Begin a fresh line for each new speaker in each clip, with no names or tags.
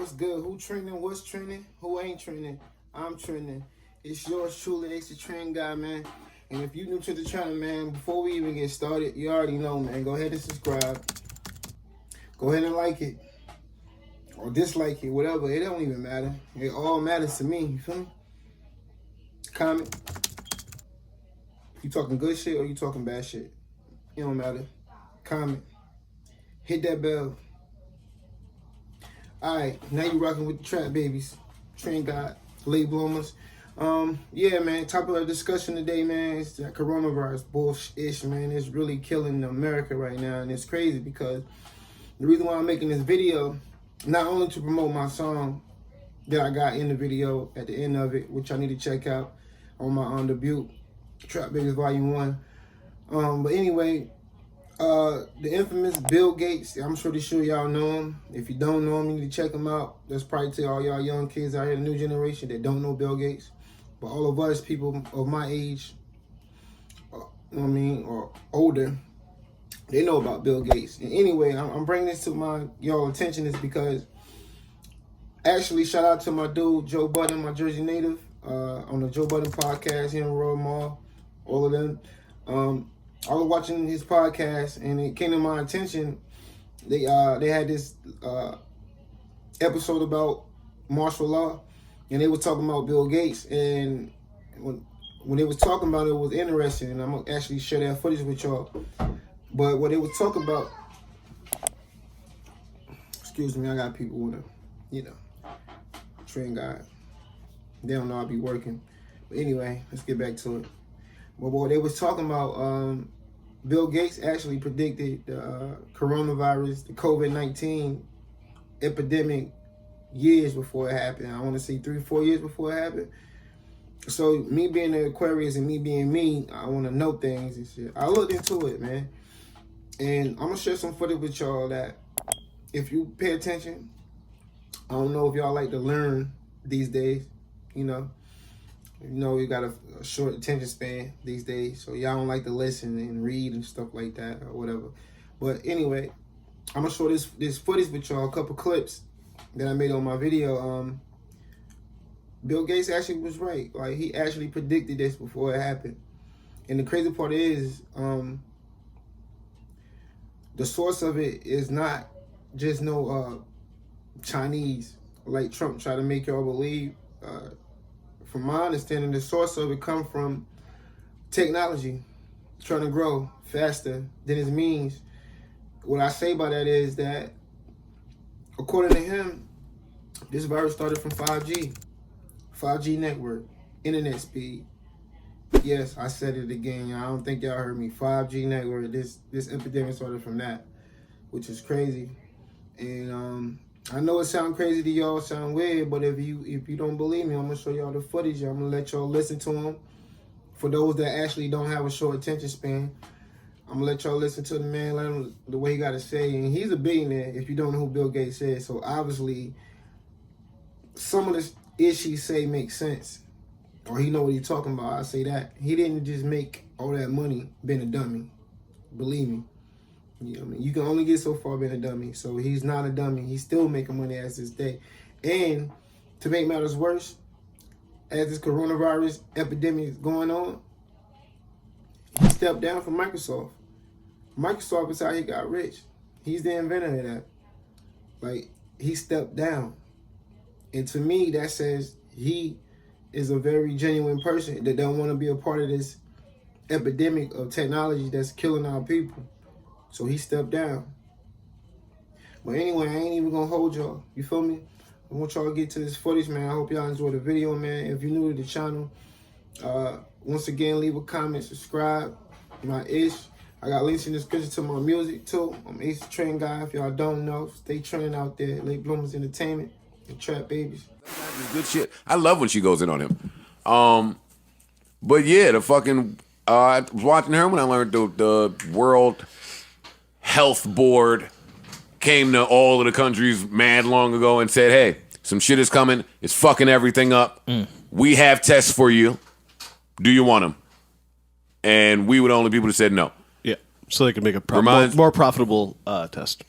What's good? Who trending? What's trending? Who ain't trending? I'm trending. It's yours truly, Ace the Trend Guy, man. And if you're new to the channel, man, before we even get started, you already know, man. Go ahead and subscribe. Go ahead and like it. Or dislike it, whatever. It don't even matter. It all matters to me. You feel me? Comment. You talking good shit or you talking bad shit? It don't matter. Comment. Hit that bell. Alright, now you rocking with the Trap Babies. Trend God, Late Bloomers. Yeah, man, topic of discussion today, man, is that coronavirus bullshit, man. It's really killing America right now, and it's crazy because the reason why I'm making this video, not only to promote my song that I got in the video at the end of it, which I need to check out on my debut, Trap Babies Volume 1. But anyway, the infamous Bill Gates, I'm pretty sure y'all know him. If you don't know him, you need to check him out. That's probably to all y'all young kids out here, the new generation that don't know Bill Gates. But all of us people of my age, or older, they know about Bill Gates. And anyway, I'm bringing this to y'all attention is because, actually, shout out to my dude, Joe Budden, my Jersey native, on the Joe Budden podcast here in Royal Mall, all of them. I was watching his podcast, and it came to my attention. They had this episode about martial law, and they were talking about Bill Gates. And when they was talking about it, it was interesting, and I'm gonna actually share that footage with y'all. But what they was talking about, excuse me, I got people with a train guy. They don't know I be working. But anyway, let's get back to it. But what they was talking about, Bill Gates actually predicted the coronavirus, the COVID-19 epidemic years before it happened. I want to say 3-4 years before it happened. So me being the Aquarius and me being me, I want to know things and shit. I looked into it, man. And I'm going to share some footage with y'all that if you pay attention, I don't know if y'all like to learn these days, you you got a short attention span these days, so y'all don't like to listen and read and stuff like that or whatever. But anyway, I'm gonna show this footage with y'all, a couple clips that I made on my video. Bill Gates actually was right. Like, he actually predicted this before it happened. And the crazy part is, the source of it is not just no Chinese, like Trump tried to make y'all believe. From my understanding, the source of it come from technology trying to grow faster than its means. What I say by that is that, according to him, this virus started from 5G network, internet speed. Yes, I said it again, y'all. I don't think y'all heard me. 5G network. This epidemic started from that, which is crazy. And I know it sounds crazy to y'all, sound weird, but if you don't believe me, I'm gonna show y'all the footage. I'm gonna let y'all listen to him. For those that actually don't have a short attention span, I'm gonna let y'all listen to the man, let him the way he got to say. And he's a billionaire. If you don't know who Bill Gates is, so obviously some of the issues he say make sense, or he know what he's talking about. I say that he didn't just make all that money being a dummy. Believe me. You can only get so far being a dummy. So he's not a dummy. He's still making money as this day. And to make matters worse, as this coronavirus epidemic is going on, he stepped down from Microsoft. Microsoft is how he got rich. He's the inventor of that. Like, he stepped down. And to me, that says he is a very genuine person that don't want to be a part of this epidemic of technology that's killing our people. So he stepped down. But anyway, I ain't even gonna hold y'all. You feel me? I want y'all to get to this footage, man. I hope y'all enjoy the video, man. If you're new to the channel, once again, leave a comment, subscribe. My Ish. I got links in the description to my music too. I'm Ace the Trend Guy. If y'all don't know, stay trending out there. Late Bloomers Entertainment and Trap Babies.
Good shit. I love when she goes in on him. But yeah, the fucking I was watching her when I learned the World Health Board came to all of the countries mad long ago and said, hey, some shit is coming. It's fucking everything up. We have tests for you. Do you want them? And we were the only people that said no.
Yeah, so they can make a more profitable test.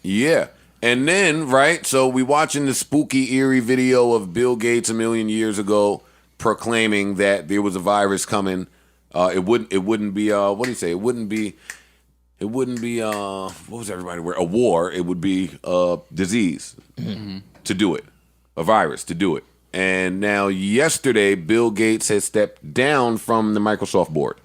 Yeah. And then, right, so we watching the spooky, eerie video of Bill Gates a million years ago proclaiming that there was a virus coming. It wouldn't be what do you say? It wouldn't be what was everybody wearing? A war. It would be a disease to do it, a virus to do it. And now yesterday, Bill Gates has stepped down from the Microsoft board.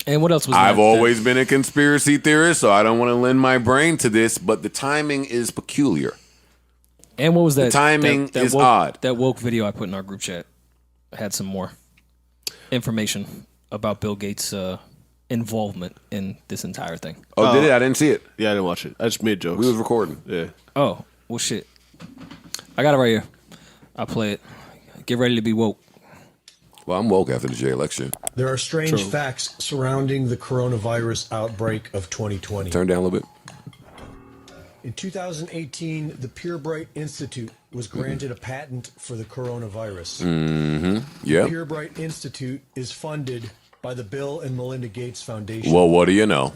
And what else was
I've
that?
always been a conspiracy theorist, so I don't want to lend my brain to this, but the timing is peculiar.
And what was that?
The timing
that
is
woke,
odd.
That woke video I put in our group chat had some more information about Bill Gates' involvement in this entire thing.
Oh, did it? I didn't see it.
Yeah, I didn't watch it. I just made jokes.
We was recording.
Yeah.
Oh, well, shit. I got it right here. I'll play it. Get ready to be woke.
Well, I'm woke after the J election.
There are strange facts surrounding the coronavirus outbreak of 2020.
Turn down a little bit.
In 2018, the Purebright Institute was granted a patent for the coronavirus.
Yeah.
The Purebright Institute is funded by the Bill and Melinda Gates Foundation.
Well, what do you know?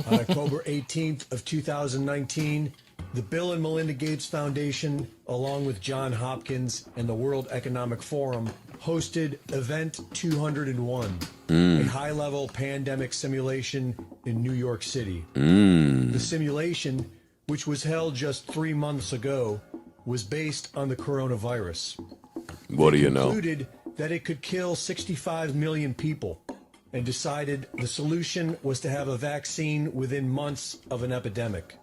On October 18th of 2019, the Bill and Melinda Gates Foundation, along with Johns Hopkins and the World Economic Forum, hosted Event 201, a high-level pandemic simulation in New York City. The simulation, which was held just 3 months ago, was based on the coronavirus.
What do you know?
Concluded that it could kill 65 million people and decided the solution was to have a vaccine within months of an epidemic.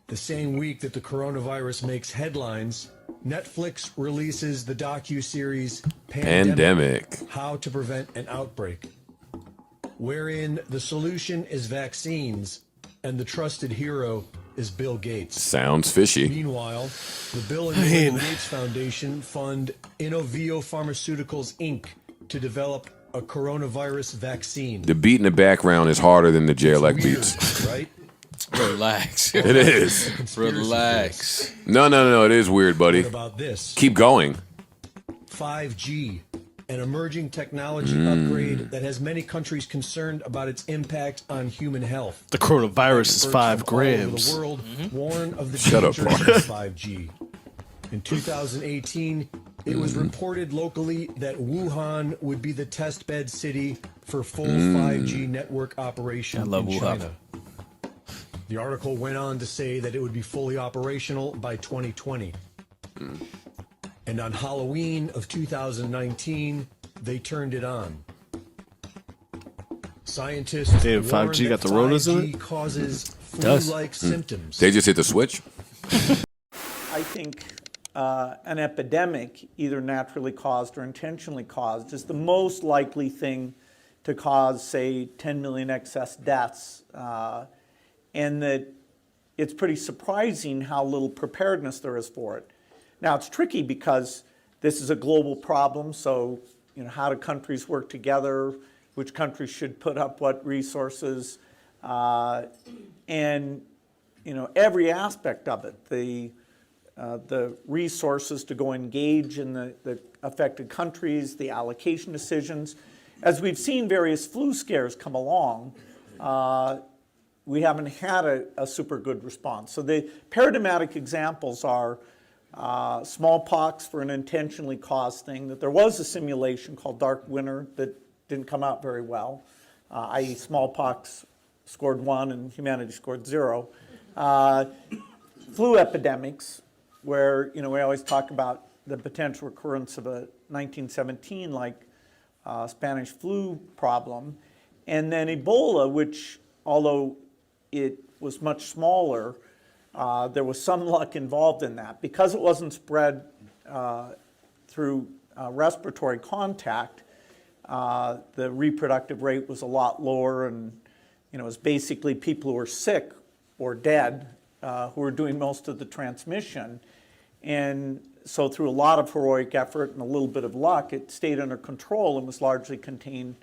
The same week that the coronavirus makes headlines, Netflix releases the docu-series
Pandemic.
How to Prevent an Outbreak, wherein the solution is vaccines and the trusted hero is Bill Gates.
Sounds fishy.
Meanwhile, the Bill and Melinda Gates Foundation fund Innovio Pharmaceuticals, Inc. to develop a coronavirus vaccine.
The beat in the background is harder than the J-elect
Weird,
beats.
right?
Relax.
It is.
Relax.
No. It is weird, buddy.
What about this?
Keep going.
5G, an emerging technology upgrade that has many countries concerned about its impact on human health.
The coronavirus is
Experts
5
from all over
grams.
the world warn of the
Shut up,
dangers
Mark.
of 5G. In 2018, it was reported locally that Wuhan would be the testbed city for full 5G network operation
I love
in
Wuhan.
China. The article went on to say that it would be fully operational by 2020. And on Halloween of 2019, they turned it on. Scientists
Damn,
warn
5G got
that
the Ronas in
5G
it?
causes
does.
flu-like symptoms.
They just hit the switch.
I think an epidemic, either naturally caused or intentionally caused, is the most likely thing to cause, say, 10 million excess deaths. And that it's pretty surprising how little preparedness there is for it. Now, it's tricky because this is a global problem, so how do countries work together? Which countries should put up what resources? And every aspect of it, the resources to go engage in the affected countries, the allocation decisions. As we've seen various flu scares come along, we haven't had a super good response. So the paradigmatic examples are smallpox for an intentionally caused thing, that there was a simulation called Dark Winter that didn't come out very well, i.e. smallpox scored 1 and humanity scored 0. Flu epidemics, where we always talk about the potential recurrence of a 1917 like Spanish flu problem, and then Ebola, which although it was much smaller, there was some luck involved in that. Because it wasn't spread through respiratory contact, the reproductive rate was a lot lower, and it was basically people who were sick or dead who were doing most of the transmission. And so through a lot of heroic effort and a little bit of luck, it stayed under control and was largely contained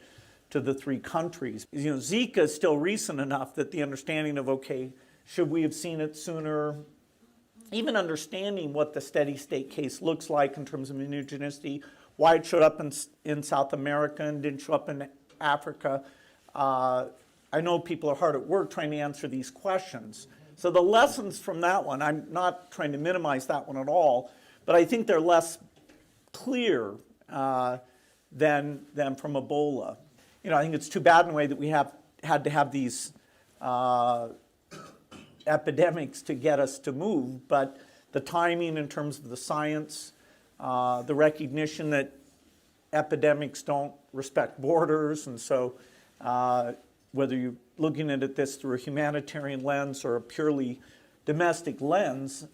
to the 3 countries. Zika is still recent enough that the understanding of, okay, should we have seen it sooner? Even understanding what the steady state case looks like in terms of immunogenicity, why it showed up in South America and didn't show up in Africa. I know people are hard at work trying to answer these questions, So the lessons from that one, I'm not trying to minimize that one at all, but I think they're less clear than from Ebola. You know, I think it's too bad in a way that we had to have these epidemics to get us to move, but the timing in terms of the science, the recognition that epidemics don't respect borders, and so whether you're looking at this through a humanitarian lens or a purely domestic lens,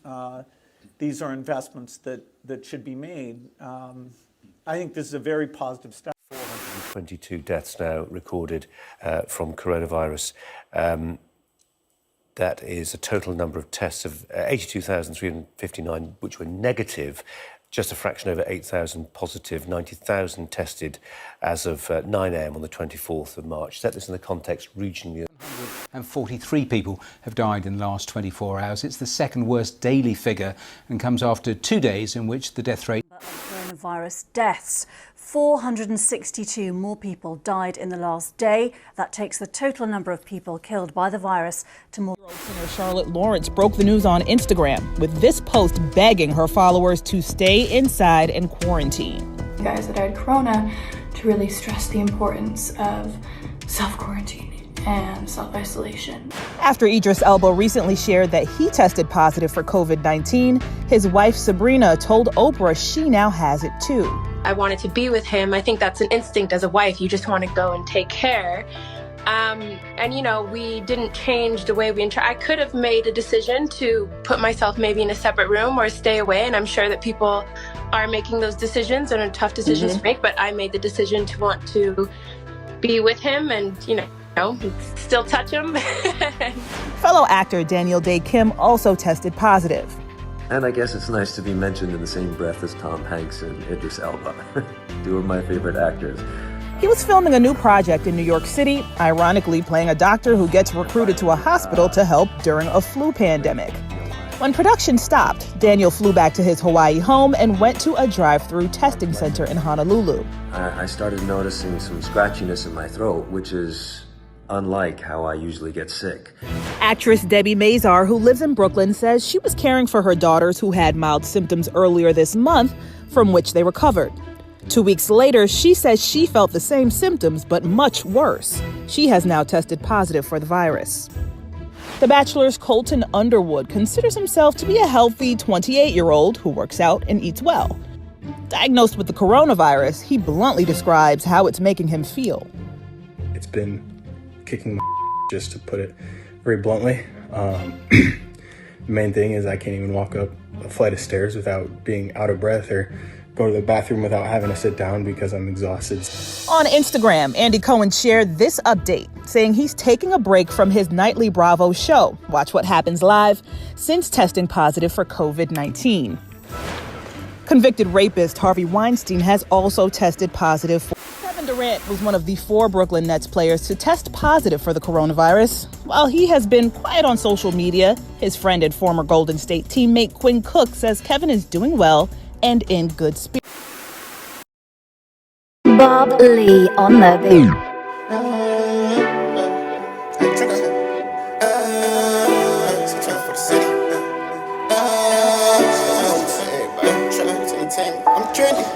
these are investments that should be made. I think this is a very positive step.
422 deaths now recorded from coronavirus. That is a total number of tests of 82,359, which were negative, just a fraction over 8,000 positive, 90,000 tested as of 9 a.m. on the 24th of March. Set this in the context regionally.
And 43 people have died in the last 24 hours. It's the second worst daily figure and comes after 2 days in which the death rate...
Coronavirus deaths. 462 more people died in the last day. That takes the total number of people killed by the virus to more.
Singer Charlotte Lawrence broke the news on Instagram with this post begging her followers to stay inside and quarantine.
Guys that had corona to really stress the importance of self-quarantine and self-isolation.
After Idris Elba recently shared that he tested positive for COVID-19, his wife Sabrina told Oprah she now has it too.
I wanted to be with him. I think that's an instinct as a wife. You just want to go and take care. And, you know, we didn't change the way we I could have made a decision to put myself maybe in a separate room or stay away. And I'm sure that people are making those decisions and are tough decisions to make. But I made the decision to want to be with him and, you know, still touch him.
Fellow actor Daniel Day Kim also tested positive.
And I guess it's nice to be mentioned in the same breath as Tom Hanks and Idris Elba, two of my favorite actors.
He was filming a new project in New York City, ironically playing a doctor who gets recruited to a hospital to help during a flu pandemic. When production stopped, Daniel flew back to his Hawaii home and went to a drive-through testing center in Honolulu.
I started noticing some scratchiness in my throat, which is unlike how I usually get sick.
Actress Debbie Mazar, who lives in Brooklyn, says she was caring for her daughters who had mild symptoms earlier this month, from which they recovered. 2 weeks later, she says she felt the same symptoms, but much worse. She has now tested positive for the virus. The Bachelor's Colton Underwood considers himself to be a healthy 28-year-old who works out and eats well. Diagnosed with the coronavirus, he bluntly describes how it's making him feel.
It's been kicking my just to put it very bluntly. The main thing is I can't even walk up a flight of stairs without being out of breath or go to the bathroom without having to sit down because I'm exhausted.
On Instagram, Andy Cohen shared this update, saying he's taking a break from his nightly Bravo show, Watch What Happens Live, since testing positive for COVID-19. Convicted rapist Harvey Weinstein has also tested positive for... Kevin Durant was one of the 4 Brooklyn Nets players to test positive for the coronavirus. While he has been quiet on social media, his friend and former Golden State teammate Quinn Cook says Kevin is doing well and in good spirits.
Bob Lee on the beat.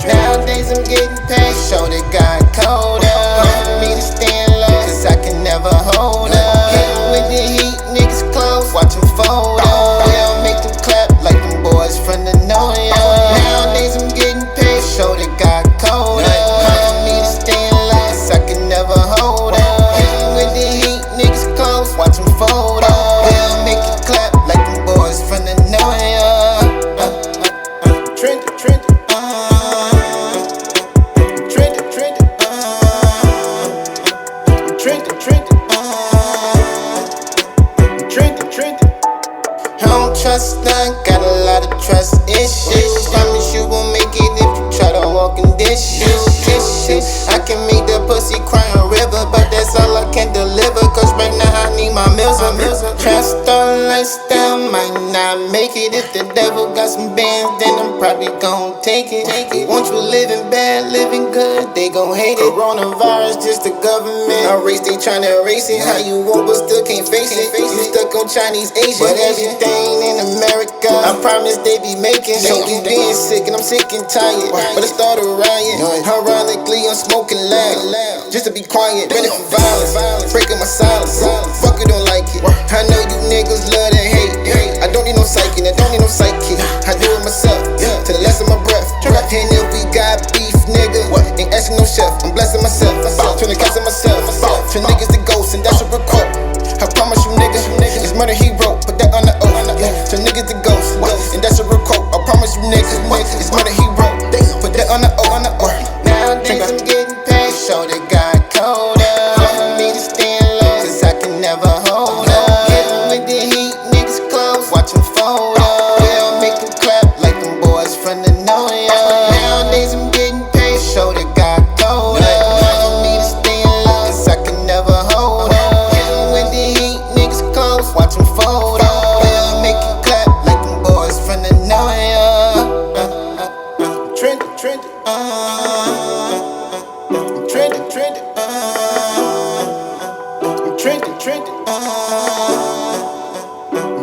Nowadays I'm getting paid, show that got colder. Hard for me to stand low, cause I can never hold up. Hitting with the heat, niggas close, watch them fold up. We don't make them clap like them boys from the know. Nowadays I'm getting paid, show that got colder. Hard for me to stand low, cause I can never hold up. Hitting with the heat, niggas close, watch them fold up. We don't make you clap like them boys from the know. Trendy. Trust none, got a lot of trust issues. Promise you won't make it if you try to walk in dishes. I can make the pussy cry a river, but that's all I can deliver. Cause right now I need my meals. Trap-star lifestyle might not make it. If the devil got some bands, then I'm probably gon' take it. Want you living bad, living good, they gon' hate it. Coronavirus, just the government. A race, they tryna erase it. How you want but still can't face it. You stuck no Chinese, Asian. But everything in America, I promise they be making. So we being sick and I'm sick and tired. But it started a riot. Ironically, I'm smoking loud. Just to be quiet, ready for violence. Breaking my silence. Fuck you don't like it. I know you niggas love to hate. I don't need no psychic, I don't need no psychic. I do it myself, to the last of my breath. And if we got beef, nigga, ain't asking no chef. I'm blessing myself, turn the cast of myself. Turn niggas to ghosts, and that's a record. I promise you, nigga, it's murder he wrote, put that on the oath. Turn niggas to ghosts, and that's a record. I promise you, nigga, it's murder he wrote, put that on the oath. Nowadays I'm getting paid, so they got colder. Hard for me to stand low, cause I can never hold up. Getting with the heat, niggas close, watch them fold up. We'll make them clap like them boys from the know ya. Nowadays I'm getting paid, so they got colder. Hard for me to stand low, cause I can never hold up. Getting with the heat, niggas close, watch them fold up. We'll make them clap like them boys from the know ya. Trendy, trendy, trendy, trendy, trendy, trendy, trendy,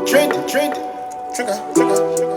trendy, trigger, trigger.